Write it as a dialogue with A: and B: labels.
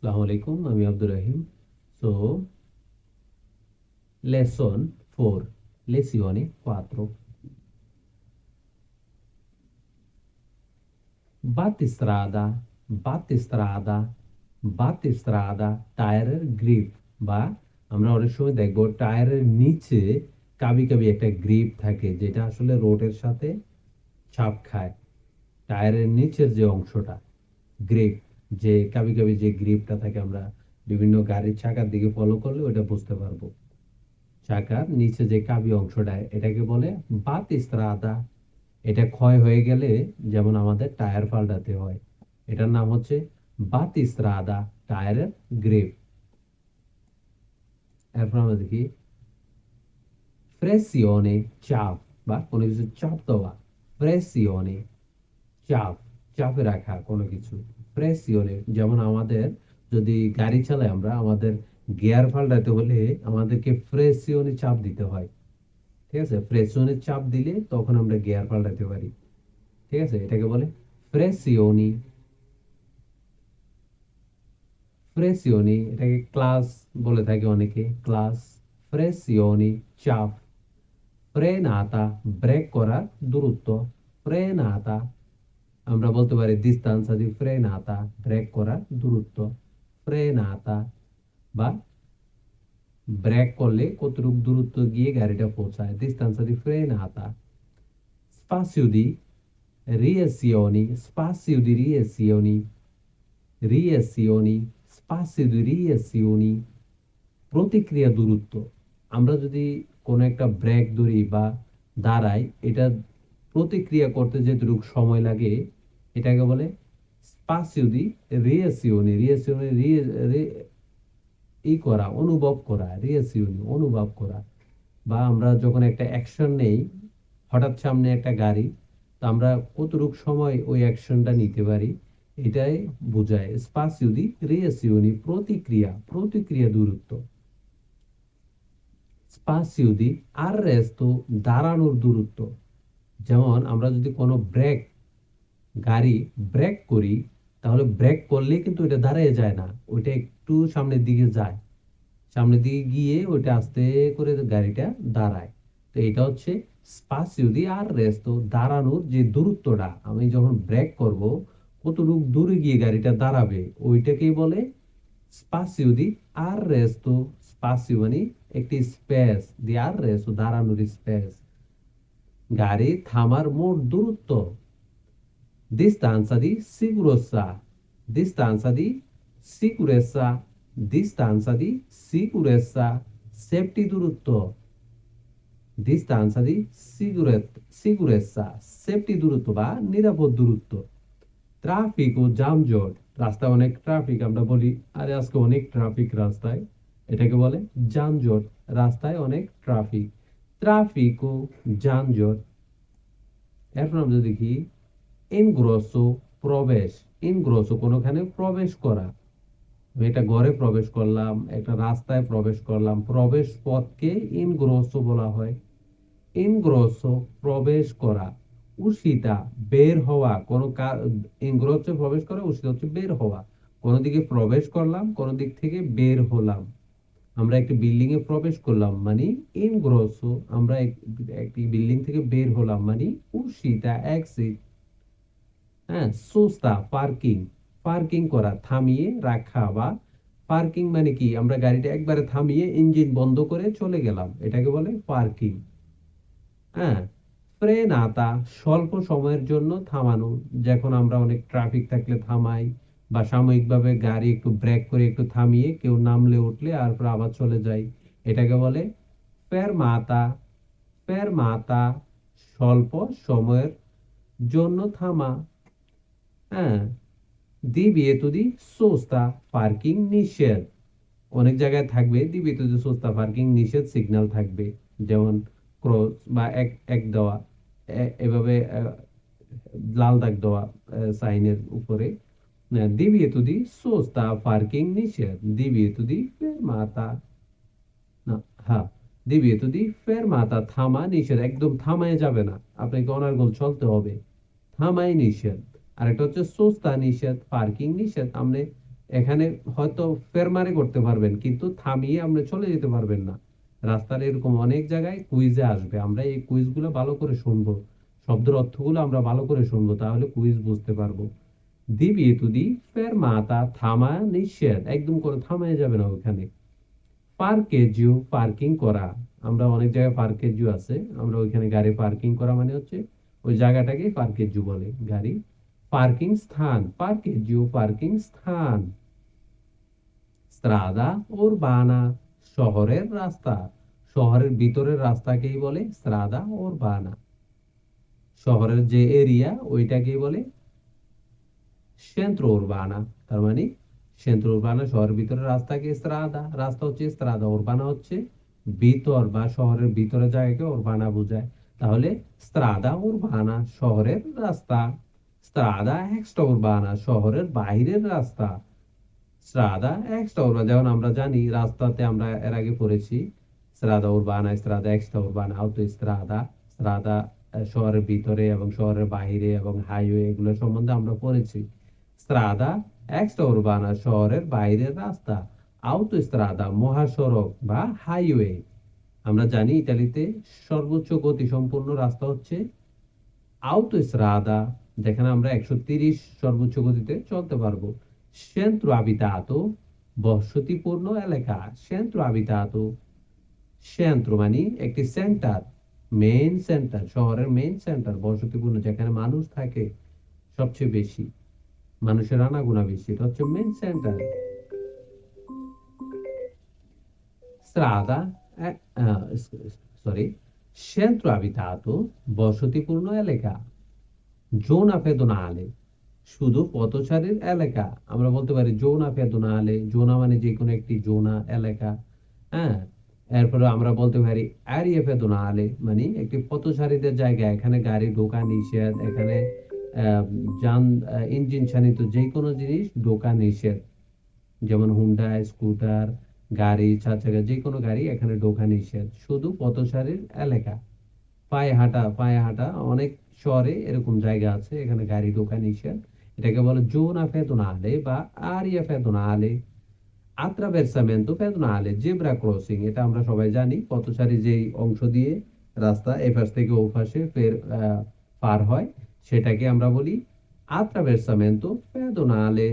A: আসসালামু আলাইকুম, আমি Abdur Rahim. So, lesson 4, lezione 4. Battistrada, battistrada, battistrada, টায়ারের গ্রিপ, বা আমরা অনেক সময় দেখবো টায়ারের নিচে কাবি কাবি একটা গ্রিপ থাকে, যেটা আসলে রোডের সাথে ছাপ খায়। টায়ারের নিচের যে অংশটা, গ্রিপ, যে কাবি কাবি যে গ্রিপটা থাকে, আমরা বিভিন্ন গাড়ির চাকার দিকে ফলো করলে ওটা বুঝতে পারবো। চাকার নিচে যে কাবি অংশটা, এটাকে বলে বাতিস্ত্রাদা। এটা ক্ষয় হয়ে গেলে যেমন আমাদের টায়ার পাল্টাতে হয়, এটার নাম হচ্ছে বাতিস্ত্রাদা, টায়ারের গ্রিপ। এরপর আমরা দেখি প্রেসিওনে, চাপ, বা কোনো কিছু চাপ দেওয়া। প্রেসিওনে, চাপ, চাপে রাখা কোনো কিছু। প্রেসিওনে, যেমন আমাদের যদি গাড়ি চালাই, আমরা আমাদের গিয়ার পাল্টাতে হলে আমাদেরকে প্রেসিওনে চাপ দিতে হয়। ঠিক আছে, প্রেসিওনে চাপ দিলে তখন আমরা গিয়ার পাল্টাতে পারি। ঠিক আছে, এটাকে বলে প্রেসিওনি। প্রেসিওনি, এটাকে ক্লাস বলে থাকে অনেকে, ক্লাস। প্রেসিওনি, চাপ। ফ্রেনাতা, ব্রেক করার দূরত্ব। ফ্রেনাতা, আমরা বলতে পারি distanza di frenata, ব্রেক করার দূরত্ব। ফ্রেনাতা, বা ব্রেক করলে কতটুকু দূরত্ব গিয়ে গাড়িটা পৌঁছায়, distanza di frenata। spazio di reazioni, spazio di reazioni, reazioni, spazio di reazioni, প্রতিক্রিয়া দূরত্ব। আমরা যদি কোনো একটা ব্রেক ধরি বা দাঁড়াই, এটা প্রতিক্রিয়া করতে যেটুকু সময় লাগে, এটাকে বলে স্পাসিও দি রিয়েসিওনি। রিয়েসিওনি, ই করা, অনুভব করা। রিয়েসিওনি, অনুভব করা। বা আমরা যখন একটা অ্যাকশন নেই, হঠাৎ সামনে একটা গাড়ি, তো আমরা কতটুকু সময় ওই অ্যাকশনটা নিতে পারি, এটাই বোঝায় স্পাসিও দি রিয়েসিওনি, প্রতিক্রিয়া, প্রতিক্রিয়া দূরত্ব। স্পাসিও দি আররেস্তো, দাঁড়ানোর দূরত্ব। যেমন আমরা যদি কোনো গাড়ি ব্রেক করি, তাহলে ব্রেক করলে কিন্তু এটা দাঁড়িয়ে যায় না, ওইটা একটু সামনের দিকে যায়। সামনের দিকে গিয়ে ওইটা আস্তে করে গাড়িটা দাঁড়ায়। তো এটা হচ্ছে স্পাসিও দি আররেস্তো, দাঁড়ানোর যে দূরত্বটা, আমি যখন ব্রেক করব কতটুকু দূরে গিয়ে গাড়িটা দাঁড়াবে, ওইটাকেই বলে স্পাসিও দি arresto। স্পাসিও মানে একটি স্পেস, দি arresto দাঁড়ানোর স্পেস। গাড়ি থামার মোট দূরত্ব। distanza di sicurezza, distanza di sicurezza, distanza di sicurezza, safety দূরত্ব। distanza di sicurezza, সেফটি দূরত্ব বা নিরাপদ দূরত্ব। ট্রাফিক ও যানজট, রাস্তায় অনেক ট্রাফিক, আমরা বলি আরে আজকে অনেক ট্রাফিক রাস্তায়, এটাকে বলে যানজট। রাস্তায় অনেক ট্রাফিক, ট্রাফিক ও যানজট। এরপর আমরা দেখি ইনগ্রোসো, প্রবেশ। ইনগ্রোসো, কোনোখানে প্রবেশ করা। আমি একটা ঘরে প্রবেশ করলাম, একটা রাস্তায় প্রবেশ করলাম, প্রবেশ পথকে ইনগ্রোসো বলা হয়। ইনগ্রোসো, প্রবেশ করা। উশিতা, বের হওয়া। ইনগ্রোসো প্রবেশ করা, উশিতা হচ্ছে বের হওয়া। কোনো দিকে প্রবেশ করলাম, কোনো দিক থেকে বের হলাম। আমরা একটি বিল্ডিং এ প্রবেশ করলাম মানে ইনগ্রোসো, আমরা একটি বিল্ডিং থেকে বের হলাম মানে উশিতা, এক্সিট। হ্যাঁ, সোস্তা, পার্কিং। পার্কিং করা, থামিয়ে রাখা, বা পার্কিং মানে কি, আমরা গাড়িটা একবারে থামিয়ে ইঞ্জিন বন্ধ করে চলে গেলাম, এটাকে বলে পার্কিং। হ্যাঁ, ফ্রেনাতা, স্বল্প সময়ের জন্য থামানো। যখন আমরা অনেক ট্রাফিক থাকলে থামাই, বা সাময়িকভাবে গাড়ি একটু ব্রেক করে একটু থামিয়ে কেউ নামলে উঠলে আর আবার চলে যাই, এটাকে বলে ফেরমাতা। ফেরমাতা, স্বল্প সময়ের জন্য থামা। হ্যাঁ, divieto di sosta, পার্কিং নিষেধ। অনেক জায়গায় থাকবে divieto di sosta, পার্কিং নিষেধ সিগন্যাল থাকবে। যেমন ক্রস বা এক এক দেওয়া, এভাবে লাল দাগ দেওয়া সাইনের উপরে। divieto di sosta, পার্কিং নিষেধ। divieto di fermata, না, হ্যাঁ, divieto di fermata, থামা নিষেধ, একদম থামায় যাবে না, আপনাকে অনর্গল চলতে হবে, থামাই নিষেধ। আরেকটা হচ্ছে সোস্তা নিষেধ, পার্কিং নিষেধ। আপনি এখানে হয়তো ফেরমারে করতে পারবেন, কিন্তু থামিয়ে আপনি চলে যেতে পারবেন না। রাস্তার এরকম অনেক জায়গায় কুইজে আসবে, আমরা এই কুইজগুলো ভালো করে শুনবো, শব্দের অর্থগুলো আমরা ভালো করে শুনবো, তাহলে কুইজ বুঝতে পারবো। দিবি ফেরমাতা থামা নিষেধ, একদম করে থামায় যাবে না ওখানে। পার্কেজিও পার্কিং করা, আমরা অনেক জায়গায় পার্কেজিও আছে, আমরা ওইখানে গাড়ি পার্কিং করা মানে হচ্ছে ওই জায়গাটাকে পার্কেজিও বলে। গাড়ি পার্কিং স্থান, পার্কেজিও পার্কিং স্থান। স্ত্রাদা উরবানা, শহরের রাস্তা, শহরের ভিতরের রাস্তাকেই বলে স্ত্রাদা উরবানা। শহরের যে এরিয়া ওইটাকেই বলে সেন্ট্রো উরবানা। তার মানে সেন্ট্রো উরবানা শহরের ভিতরের রাস্তাকে স্ত্রাদা, রাস্তা হচ্ছে স্ত্রাদা, উরবানা হচ্ছে ভিতর বা শহরের ভিতরে জায়গাকে উরবানা বোঝায়। তাহলে স্ত্রাদা উরবানা শহরের রাস্তা, স্ত্রাদা এক্সট্রা উরবানা শহরের বাইরের রাস্তা। স্ট্রাদা এক্সট্রা উরবানা, যেমন আমরা জানি রাস্তাতে আমরা এর আগে পড়েছি স্ট্রাদা উরবানা, স্ট্রাদা এক্সট্রা উরবানা, আউতো স্ট্রাদা। স্ট্রাদা শহরের ভিতরে এবং শহরের বাইরে এবং হাইওয়ে এগুলো সম্বন্ধে আমরা পড়েছি। স্ট্রাদা এক্সট্রা উরবানা শহরের বাইরের রাস্তা, আউতো স্ট্রাদা মহাসড়ক বা হাইওয়ে। আমরা জানি ইতালিতে সর্বোচ্চ গতি সম্পন্ন রাস্তা হচ্ছে আউতোস্ট্রাদা, যেখানে আমরা 130 সর্বোচ্চ গতিতে চলতে পারবো। সেন্ট্রো আবিতাতো, বসতিপূর্ণ এলাকা। সেন্ট্রো আবিতাতো, সেন্ট্রো মানে একটি সেন্টার, মেইন সেন্টার, শহরের মেইন সেন্টার, বসতিপূর্ণ যেখানে মানুষ থাকে সবচেয়ে বেশি, মানুষের আনাগোনা বেশি, এটা হচ্ছে মেইন সেন্টার। স্ত্রাদা সরি, সেন্ট্রো আবিতাতো, বসতিপূর্ণ এলাকা। জোনা পেদোনালে, শুধু পথচারীর এলাকা। আমরা বলতে পারি জোনা পেদোনালে, জোনা মানে যে কোনো একটি জোনা এলাকা। হ্যাঁ, এরপরে আমরা বলতে পারি আরিয়া পেদোনালে মানে একটি পথচারীদের জায়গা, এখানে গাড়ি ঢোকা নিষেধ, এখানে আহ, যান ইঞ্জিন চালিত যে কোনো জিনিস ঢোকা নিষেধ, যেমন হুন্ডা স্কুটার গাড়ি, চার চাকা যে কোনো গাড়ি এখানে ঢোকা নিষেধ, শুধু পথচারীর এলাকা। পায়ে হাঁটা অনেক শহরে এরকম জায়গা আছে, এখানে গাড়ি ঢোকা নিষেধ, এটাকে বলে জোনা পেদোনালে বা আরিয়া পেদোনালে। আত্রাভেরসামেন্তো পেদোনালে, জেব্রা ক্রসিং, এটা আমরা সবাই জানি, পথচারী যেই অংশ দিয়ে রাস্তা এপাশ থেকে ও পাশে পার হয় সেটাকে আমরা বলি আত্রাভেরসামেন্তো পেদোনালে।